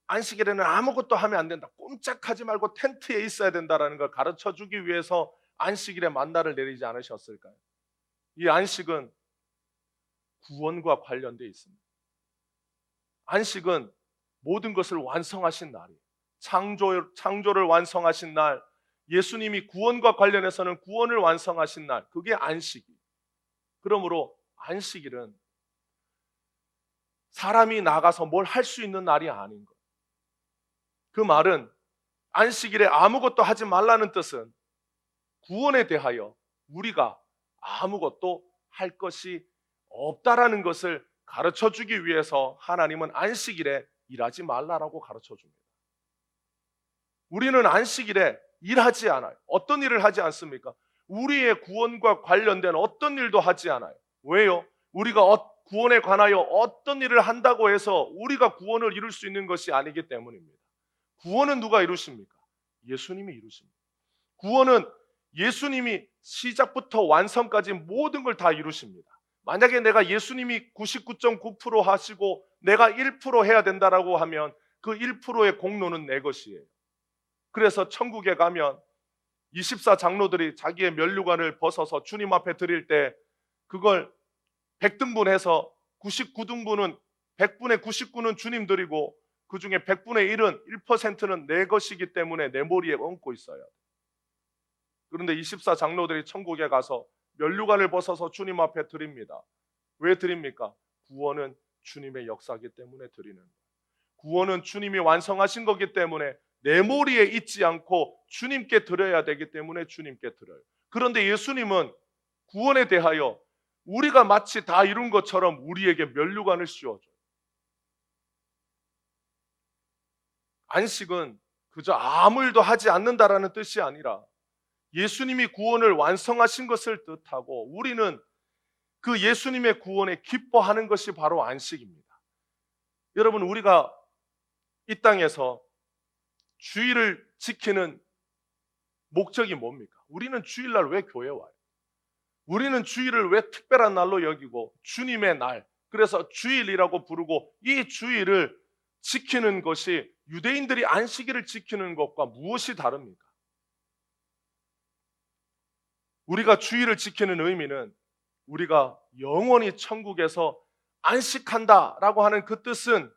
안식일에는 아무것도 하면 안 된다, 꼼짝하지 말고 텐트에 있어야 된다라는 걸 가르쳐 주기 위해서 안식일에 만나를 내리지 않으셨을까요? 이 안식은 구원과 관련되어 있습니다. 안식은 모든 것을 완성하신 날이에요. 창조를 완성하신 날, 예수님이 구원과 관련해서는 구원을 완성하신 날, 그게 안식이에요. 그러므로 안식일은 사람이 나가서 뭘 할 수 있는 날이 아닌 거예요. 그 말은 안식일에 아무것도 하지 말라는 뜻은 구원에 대하여 우리가 아무것도 할 것이 없다라는 것을 가르쳐 주기 위해서 하나님은 안식일에 일하지 말라라고 가르쳐 줍니다. 우리는 안식일에 일하지 않아요. 어떤 일을 하지 않습니까? 우리의 구원과 관련된 어떤 일도 하지 않아요. 왜요? 우리가 구원에 관하여 어떤 일을 한다고 해서 우리가 구원을 이룰 수 있는 것이 아니기 때문입니다. 구원은 누가 이루십니까? 예수님이 이루십니다. 구원은 예수님이 시작부터 완성까지 모든 걸 다 이루십니다. 만약에 내가 예수님이 99.9% 하시고 내가 1% 해야 된다라고 하면 그 1%의 공로는 내 것이에요. 그래서 천국에 가면 24 장로들이 자기의 면류관을 벗어서 주님 앞에 드릴 때 그걸 100등분해서 99등분은 100분의 99는 주님 드리고 그 중에 100분의 1은 1%는 내 것이기 때문에 내 머리에 얹고 있어요. 그런데 24 장로들이 천국에 가서 면류관을 벗어서 주님 앞에 드립니다. 왜 드립니까? 구원은 주님의 역사이기 때문에 드리는 거예요. 구원은 주님이 완성하신 거기 때문에 내 머리에 있지 않고 주님께 드려야 되기 때문에 주님께 드려요. 그런데 예수님은 구원에 대하여 우리가 마치 다 이룬 것처럼 우리에게 면류관을 씌워줘요. 안식은 그저 아무 일도 하지 않는다라는 뜻이 아니라 예수님이 구원을 완성하신 것을 뜻하고 우리는 그 예수님의 구원에 기뻐하는 것이 바로 안식입니다. 여러분, 우리가 이 땅에서 주일을 지키는 목적이 뭡니까? 우리는 주일날 왜 교회 와요? 우리는 주일을 왜 특별한 날로 여기고 주님의 날, 그래서 주일이라고 부르고 이 주일을 지키는 것이 유대인들이 안식일을 지키는 것과 무엇이 다릅니까? 우리가 주일을 지키는 의미는 우리가 영원히 천국에서 안식한다라고 하는 그 뜻은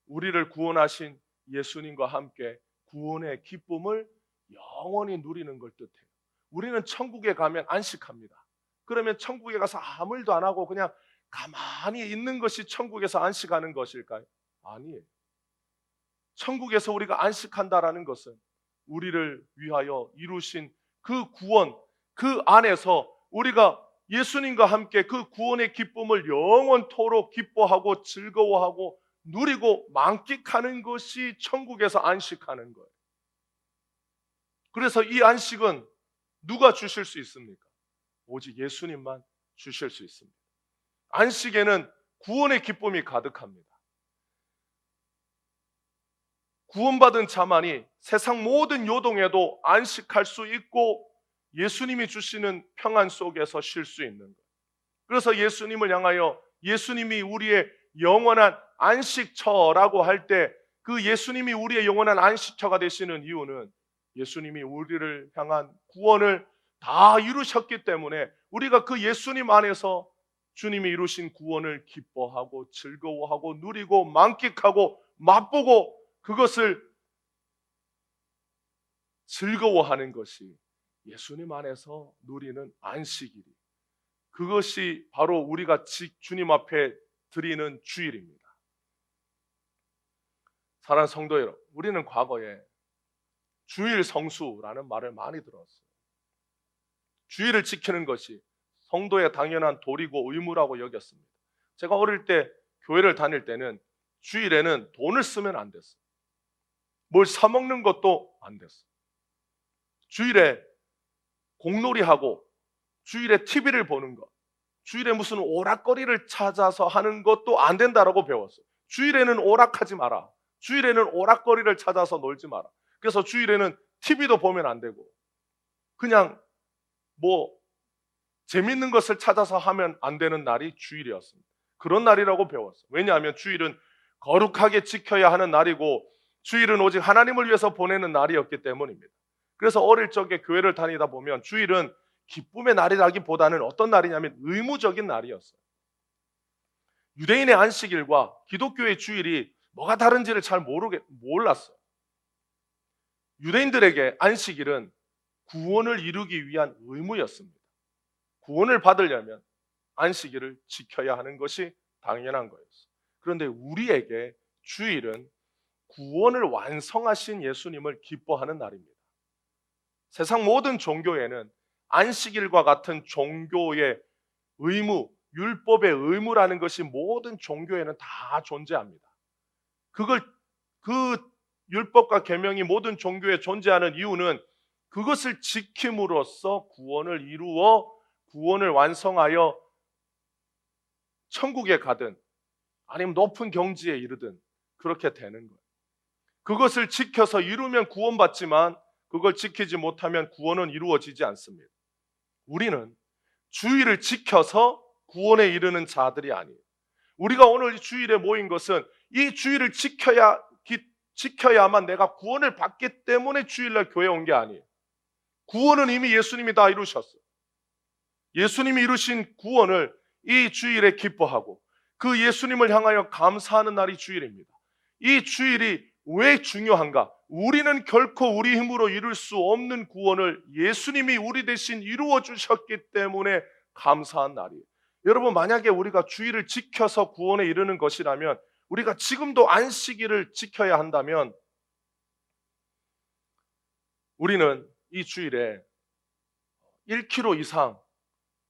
우리를 구원하신 예수님과 함께 구원의 기쁨을 영원히 누리는 걸 뜻해요. 우리는 천국에 가면 안식합니다. 그러면 천국에 가서 아무 일도 안 하고 그냥 가만히 있는 것이 천국에서 안식하는 것일까요? 아니에요. 천국에서 우리가 안식한다라는 것은 우리를 위하여 이루신 그 구원, 그 안에서 우리가 예수님과 함께 그 구원의 기쁨을 영원토록 기뻐하고 즐거워하고 누리고 만끽하는 것이 천국에서 안식하는 거예요. 그래서 이 안식은 누가 주실 수 있습니까? 오직 예수님만 주실 수 있습니다. 안식에는 구원의 기쁨이 가득합니다. 구원받은 자만이 세상 모든 요동에도 안식할 수 있고 예수님이 주시는 평안 속에서 쉴 수 있는 거예요. 그래서 예수님을 향하여 예수님이 우리의 영원한 안식처라고 할 때 그 예수님이 우리의 영원한 안식처가 되시는 이유는 예수님이 우리를 향한 구원을 다 이루셨기 때문에 우리가 그 예수님 안에서 주님이 이루신 구원을 기뻐하고 즐거워하고 누리고 만끽하고 맛보고 그것을 즐거워하는 것이 예수님 안에서 누리는 안식일이, 그것이 바로 우리가 주님 앞에 드리는 주일입니다. 사랑하는 성도 여러분, 우리는 과거에 주일 성수라는 말을 많이 들었어요. 주일을 지키는 것이 성도의 당연한 도리고 의무라고 여겼습니다. 제가 어릴 때 교회를 다닐 때는 주일에는 돈을 쓰면 안 됐어요. 뭘 사 먹는 것도 안 됐어요. 주일에 공놀이하고 주일에 TV를 보는 것, 주일에 무슨 오락거리를 찾아서 하는 것도 안 된다라고 배웠어요. 주일에는 오락하지 마라. 주일에는 오락거리를 찾아서 놀지 마라. 그래서 주일에는 TV도 보면 안 되고 그냥 뭐 재밌는 것을 찾아서 하면 안 되는 날이 주일이었습니다. 그런 날이라고 배웠어요. 왜냐하면 주일은 거룩하게 지켜야 하는 날이고 주일은 오직 하나님을 위해서 보내는 날이었기 때문입니다. 그래서 어릴 적에 교회를 다니다 보면 주일은 기쁨의 날이라기보다는 어떤 날이냐면 의무적인 날이었어요. 유대인의 안식일과 기독교의 주일이 뭐가 다른지를 잘 몰랐어요. 유대인들에게 안식일은 구원을 이루기 위한 의무였습니다. 구원을 받으려면 안식일을 지켜야 하는 것이 당연한 거였어요. 그런데 우리에게 주일은 구원을 완성하신 예수님을 기뻐하는 날입니다. 세상 모든 종교에는 안식일과 같은 종교의 의무, 율법의 의무라는 것이 모든 종교에는 다 존재합니다. 그 율법과 계명이 모든 종교에 존재하는 이유는 그것을 지킴으로써 구원을 이루어 구원을 완성하여 천국에 가든 아니면 높은 경지에 이르든 그렇게 되는 거예요. 그것을 지켜서 이루면 구원받지만 그걸 지키지 못하면 구원은 이루어지지 않습니다. 우리는 주일을 지켜서 구원에 이르는 자들이 아니에요. 우리가 오늘 이 주일에 모인 것은 이 주일을 지켜야만 내가 구원을 받기 때문에 주일날 교회에 온 게 아니에요. 구원은 이미 예수님이 다 이루셨어요. 예수님이 이루신 구원을 이 주일에 기뻐하고 그 예수님을 향하여 감사하는 날이 주일입니다. 이 주일이 왜 중요한가? 우리는 결코 우리 힘으로 이룰 수 없는 구원을 예수님이 우리 대신 이루어 주셨기 때문에 감사한 날이에요. 여러분, 만약에 우리가 주일을 지켜서 구원에 이르는 것이라면, 우리가 지금도 안식일을 지켜야 한다면 우리는 이 주일에 1km 이상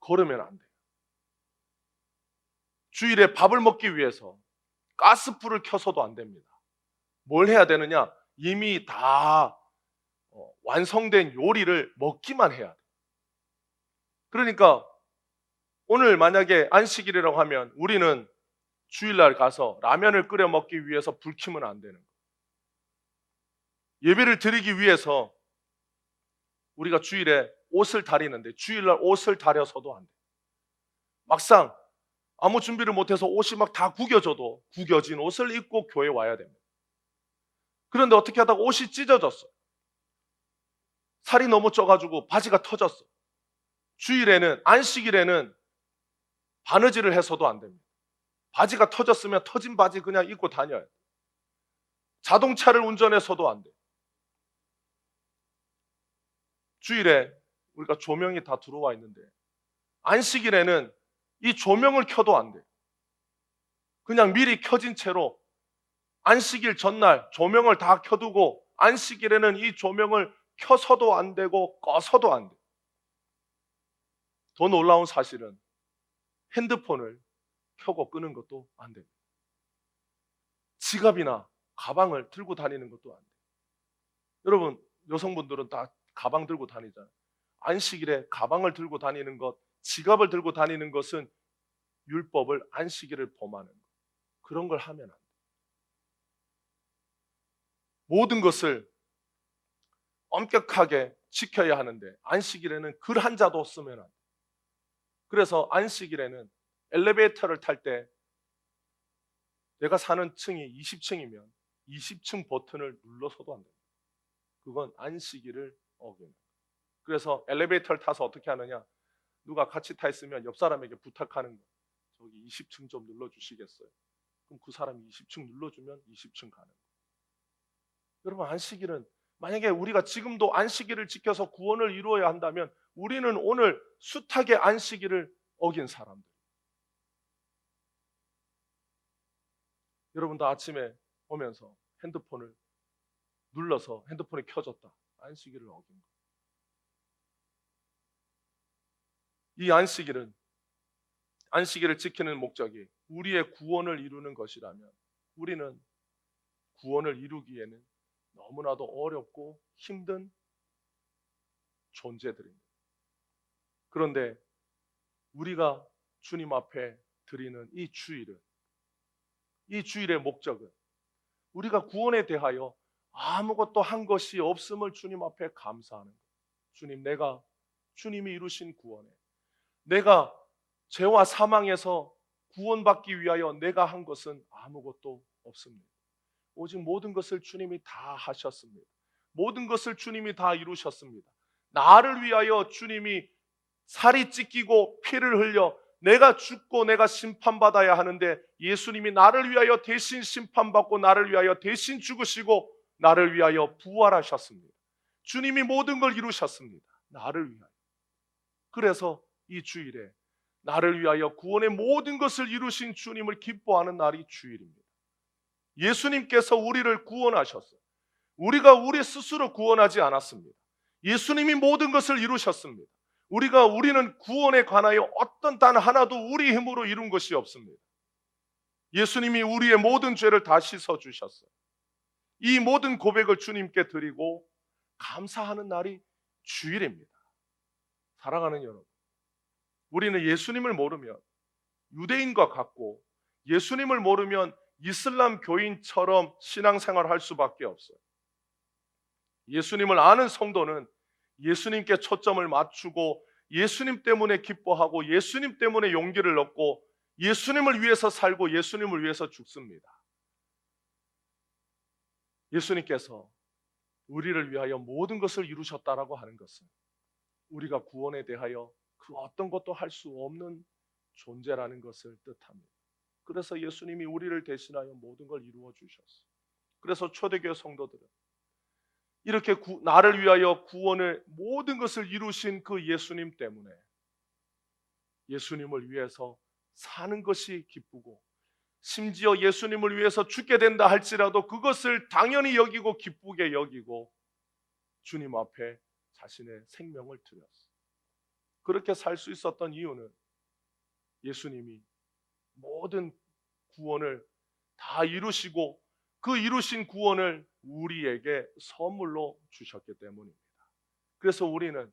걸으면 안 돼요. 주일에 밥을 먹기 위해서 가스불을 켜서도 안 됩니다. 뭘 해야 되느냐? 이미 다 완성된 요리를 먹기만 해야 돼요. 그러니까 오늘 만약에 안식일이라고 하면 우리는 주일날 가서 라면을 끓여 먹기 위해서 불 켜면 안 되는 거예요. 예배를 드리기 위해서 우리가 주일에 옷을 다리는데 주일날 옷을 다려서도 안 돼요. 막상 아무 준비를 못해서 옷이 막 다 구겨져도 구겨진 옷을 입고 교회에 와야 됩니다. 그런데 어떻게 하다가 옷이 찢어졌어. 살이 너무 쪄가지고 바지가 터졌어. 주일에는, 안식일에는 바느질을 해서도 안 됩니다. 바지가 터졌으면 터진 바지 그냥 입고 다녀요. 자동차를 운전해서도 안 돼요. 주일에 우리가 조명이 다 들어와 있는데 안식일에는 이 조명을 켜도 안 돼요. 그냥 미리 켜진 채로 안식일 전날 조명을 다 켜두고 안식일에는 이 조명을 켜서도 안 되고 꺼서도 안 돼요. 더 놀라운 사실은 핸드폰을 켜고 끄는 것도 안 됩니다. 지갑이나 가방을 들고 다니는 것도 안 돼요. 여러분, 여성분들은 다 가방 들고 다니잖아요. 안식일에 가방을 들고 다니는 것, 지갑을 들고 다니는 것은 율법을, 안식일을 범하는 것. 그런 걸 하면 안 돼요. 모든 것을 엄격하게 지켜야 하는데 안식일에는 글 한 자도 쓰면 안 돼요. 그래서 안식일에는 엘리베이터를 탈 때 내가 사는 층이 20층이면 20층 버튼을 눌러서도 안 됩니다. 그건 안식일을 어기는 거예요. 그래서 엘리베이터를 타서 어떻게 하느냐? 누가 같이 타 있으면 옆 사람에게 부탁하는 거예요. 저기 20층 좀 눌러주시겠어요? 그럼 그 사람이 20층 눌러주면 20층 가는 거예요. 여러분, 안식일은 만약에 우리가 지금도 안식일을 지켜서 구원을 이루어야 한다면 우리는 오늘 숱하게 안식일을 어긴 사람들. 여러분도 아침에 오면서 핸드폰을 눌러서 핸드폰이 켜졌다. 안식일을 어긴 거예요. 이 안식일을 지키는 목적이 우리의 구원을 이루는 것이라면 우리는 구원을 이루기에는 너무나도 어렵고 힘든 존재들입니다. 그런데 우리가 주님 앞에 드리는 이 주일의 목적은 우리가 구원에 대하여 아무것도 한 것이 없음을 주님 앞에 감사하는 거예요. 주님, 내가 주님이 이루신 구원에 내가 죄와 사망에서 구원받기 위하여 내가 한 것은 아무것도 없습니다. 오직 모든 것을 주님이 다 하셨습니다. 모든 것을 주님이 다 이루셨습니다. 나를 위하여 주님이 살이 찢기고 피를 흘려 내가 죽고 내가 심판받아야 하는데 예수님이 나를 위하여 대신 심판받고 나를 위하여 대신 죽으시고 나를 위하여 부활하셨습니다. 주님이 모든 걸 이루셨습니다. 나를 위하여. 그래서 이 주일에 나를 위하여 구원의 모든 것을 이루신 주님을 기뻐하는 날이 주일입니다. 예수님께서 우리를 구원하셨어요. 우리가 우리 스스로 구원하지 않았습니다. 예수님이 모든 것을 이루셨습니다. 우리는 구원에 관하여 어떤 단 하나도 우리 힘으로 이룬 것이 없습니다. 예수님이 우리의 모든 죄를 다 씻어 주셨어요. 이 모든 고백을 주님께 드리고 감사하는 날이 주일입니다. 사랑하는 여러분, 우리는 예수님을 모르면 유대인과 같고 예수님을 모르면 이슬람 교인처럼 신앙생활을 할 수밖에 없어요. 예수님을 아는 성도는 예수님께 초점을 맞추고 예수님 때문에 기뻐하고 예수님 때문에 용기를 얻고 예수님을 위해서 살고 예수님을 위해서 죽습니다. 예수님께서 우리를 위하여 모든 것을 이루셨다라고 하는 것은 우리가 구원에 대하여 그 어떤 것도 할 수 없는 존재라는 것을 뜻합니다. 그래서 예수님이 우리를 대신하여 모든 걸 이루어 주셨어요. 그래서 초대교회 성도들은 이렇게 나를 위하여 구원을 모든 것을 이루신 그 예수님 때문에 예수님을 위해서 사는 것이 기쁘고 심지어 예수님을 위해서 죽게 된다 할지라도 그것을 당연히 여기고 기쁘게 여기고 주님 앞에 자신의 생명을 드렸어요. 그렇게 살 수 있었던 이유는 예수님이 모든 구원을 다 이루시고 그 이루신 구원을 우리에게 선물로 주셨기 때문입니다. 그래서 우리는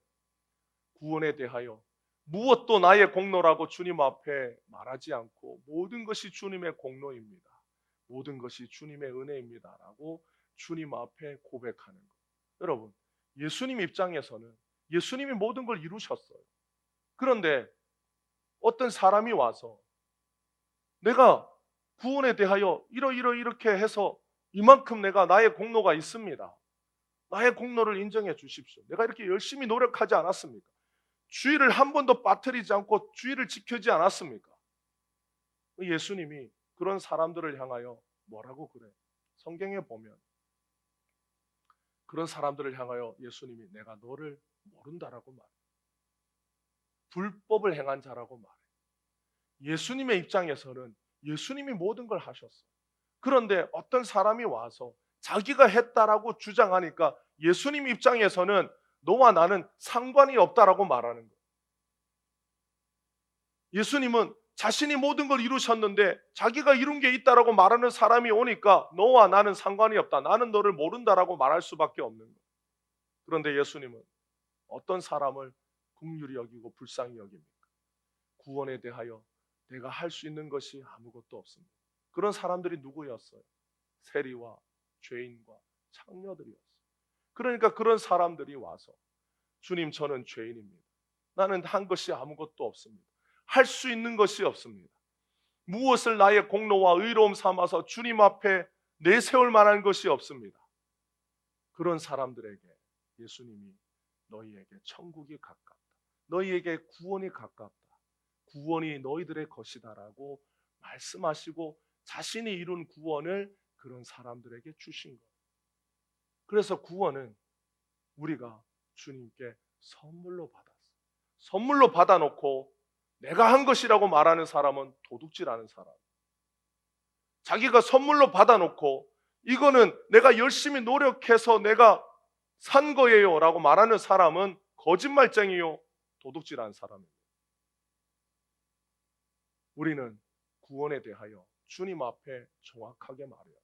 구원에 대하여 무엇도 나의 공로라고 주님 앞에 말하지 않고 모든 것이 주님의 공로입니다. 모든 것이 주님의 은혜입니다 라고 주님 앞에 고백하는 것. 여러분, 예수님 입장에서는 예수님이 모든 걸 이루셨어요. 그런데 어떤 사람이 와서 내가 구원에 대하여 이렇게 해서 이만큼 내가 나의 공로가 있습니다. 나의 공로를 인정해 주십시오. 내가 이렇게 열심히 노력하지 않았습니까? 주의를 한 번도 빠뜨리지 않고 주의를 지키지 않았습니까? 예수님이 그런 사람들을 향하여 뭐라고 그래? 성경에 보면 그런 사람들을 향하여 예수님이 내가 너를 모른다라고 말해. 불법을 행한 자라고 말해. 예수님의 입장에서는 예수님이 모든 걸 하셨어요. 그런데 어떤 사람이 와서 자기가 했다라고 주장하니까 예수님 입장에서는 너와 나는 상관이 없다라고 말하는 거예요. 예수님은 자신이 모든 걸 이루셨는데 자기가 이룬 게 있다라고 말하는 사람이 오니까 너와 나는 상관이 없다. 나는 너를 모른다라고 말할 수밖에 없는 거예요. 그런데 예수님은 어떤 사람을 긍휼히 여기고 불쌍히 여깁니까? 구원에 대하여 내가 할 수 있는 것이 아무것도 없습니다. 그런 사람들이 누구였어요? 세리와 죄인과 창녀들이었어요. 그러니까 그런 사람들이 와서 주님, 저는 죄인입니다. 나는 한 것이 아무것도 없습니다. 할 수 있는 것이 없습니다. 무엇을 나의 공로와 의로움 삼아서 주님 앞에 내세울 만한 것이 없습니다. 그런 사람들에게 예수님이 너희에게 천국이 가깝다. 너희에게 구원이 가깝다. 구원이 너희들의 것이다라고 말씀하시고 자신이 이룬 구원을 그런 사람들에게 주신 거예요. 그래서 구원은 우리가 주님께 선물로 받았어요. 선물로 받아놓고 내가 한 것이라고 말하는 사람은 도둑질하는 사람. 자기가 선물로 받아놓고 이거는 내가 열심히 노력해서 내가 산 거예요 라고 말하는 사람은 거짓말쟁이요, 도둑질하는 사람입니다. 우리는 구원에 대하여 주님 앞에 정확하게 말해요.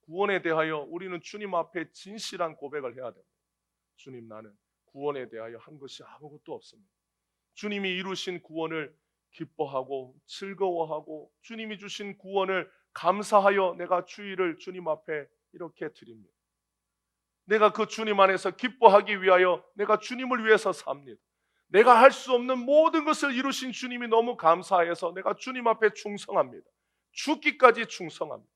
구원에 대하여 우리는 주님 앞에 진실한 고백을 해야 됩니다. 주님, 나는 구원에 대하여 한 것이 아무것도 없습니다. 주님이 이루신 구원을 기뻐하고 즐거워하고 주님이 주신 구원을 감사하여 내가 주의를 주님 앞에 이렇게 드립니다. 내가 그 주님 안에서 기뻐하기 위하여 내가 주님을 위해서 삽니다. 내가 할 수 없는 모든 것을 이루신 주님이 너무 감사해서 내가 주님 앞에 충성합니다. 죽기까지 충성합니다.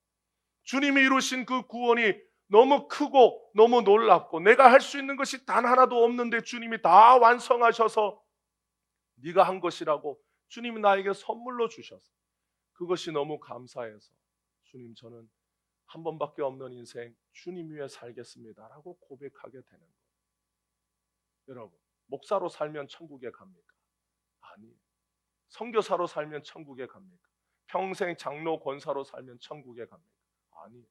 주님이 이루신 그 구원이 너무 크고 너무 놀랍고 내가 할 수 있는 것이 단 하나도 없는데 주님이 다 완성하셔서 네가 한 것이라고 주님이 나에게 선물로 주셔서 그것이 너무 감사해서 주님, 저는 한 번밖에 없는 인생 주님 위해 살겠습니다라고 고백하게 되는 거예요. 여러분, 목사로 살면 천국에 갑니까? 아니에요. 선교사로 살면 천국에 갑니까? 평생 장로 권사로 살면 천국에 갑니까? 아니에요.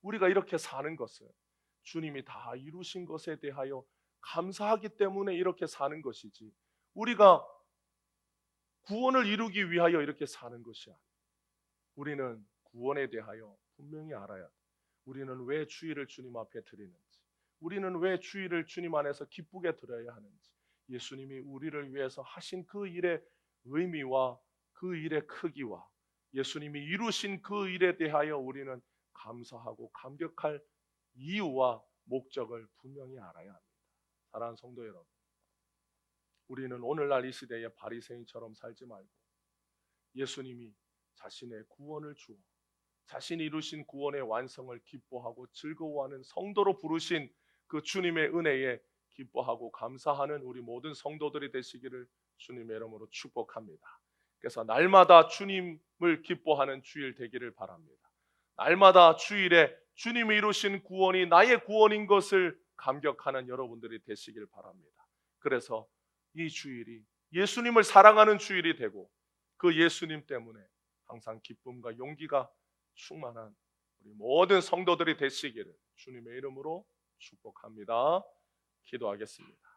우리가 이렇게 사는 것은 주님이 다 이루신 것에 대하여 감사하기 때문에 이렇게 사는 것이지, 우리가 구원을 이루기 위하여 이렇게 사는 것이 아니에요. 우리는 구원에 대하여 분명히 알아야 돼. 우리는 왜 주일을 주님 앞에 드리는지, 우리는 왜 주일을 주님 안에서 기쁘게 드려야 하는지, 예수님이 우리를 위해서 하신 그 일의 의미와 그 일의 크기와 예수님이 이루신 그 일에 대하여 우리는 감사하고 감격할 이유와 목적을 분명히 알아야 합니다. 사랑하는 성도 여러분, 우리는 오늘날 이 시대의 바리새인처럼 살지 말고 예수님이 자신의 구원을 주어 자신이 이루신 구원의 완성을 기뻐하고 즐거워하는 성도로 부르신 그 주님의 은혜에 기뻐하고 감사하는 우리 모든 성도들이 되시기를 주님의 이름으로 축복합니다. 그래서 날마다 주님을 기뻐하는 주일 되기를 바랍니다. 날마다 주일에 주님이 이루신 구원이 나의 구원인 것을 감격하는 여러분들이 되시길 바랍니다. 그래서 이 주일이 예수님을 사랑하는 주일이 되고 그 예수님 때문에 항상 기쁨과 용기가 충만한 우리 모든 성도들이 되시기를 주님의 이름으로 축복합니다. 기도하겠습니다.